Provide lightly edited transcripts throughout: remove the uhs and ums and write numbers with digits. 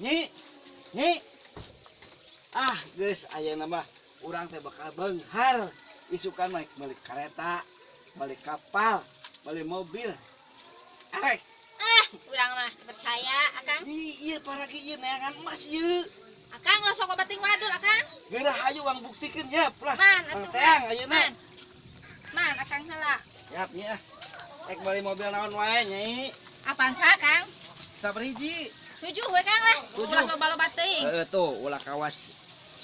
Nyi, nyi. Ah, geus aya nama urang teh bakal beunghar. Isukan naik balik kereta, balik kapal, balik mobil. Arek. Urang mah percaya, Akang. Iya para ieu neangan emas ieu. Akang lo sok obating wadul, Akang. Geura hayu wang buktikeun ya, lah. Man, atuh. Teang ayeuna. Man, Akang heula. Yap nya. Ek balik mobil naon wae nyai. Apaan sa, Kang? Sabariji. 7 we Kang lah. 7. Ulah loba-loba teuing. Tuh, ulah kawas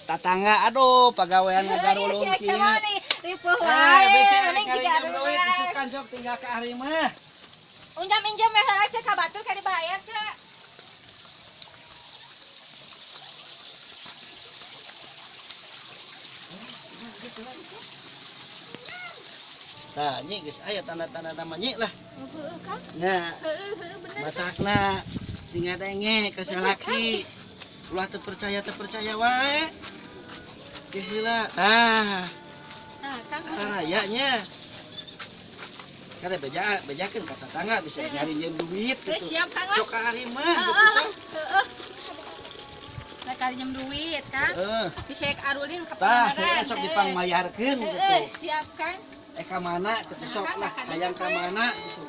tatangga aduh pagawean ngagarulung Si kieu. Aceh nih, ripuh Ah, wae. bisi Mending ari jiga kari duit isukan sok tinggal ke ari mah. Unjam-injam we heula cek ka batur ka dibayar cek. Tah, nyi geus aya tanda-tanda nama nyi lah. Heueuh Kang. Nya, Heueuh bener. batakna singa denge ka salaki. Ulah teu percaya wae. Teh heula. Tah, Nah, Kang. rayanya. Kada bejakeun ka tetangga bisa nyari nyeun duit Geus gitu. siap Kang lah. Sok ka ari mah Heeh. gitu. Heeh. Nah, kali jam duit Kang. Heeh. Bisa arulin ka Tah, pangaran. sok dipangmayarkeun gitu. Siap Kang. Ka mana gitu sok lah hayang ka mana gitu.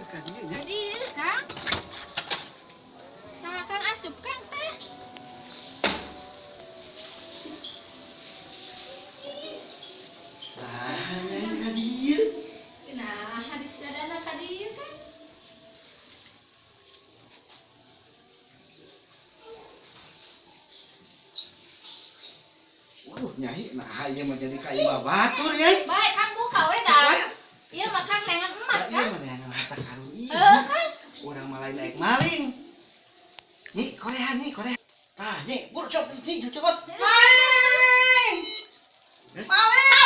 Ka dieu nya. Jadi Kang. Nah, Kang asup Kang teh. Nah, hayang ka dieu. Nah, hadis dadana ka dieu Kang. Nyai, nah ieu mah jadi ka imah batur ya. Baik Kang buka we dah. Ieu mah Kang nengan emas Ieu Kang. mah neangan harta karun ieu. Kang. Urang mah lain naik maling. Nyi, korehan nih, korehan. Tah, nyi, bur cok, nyi, cepet. Maling. Maling.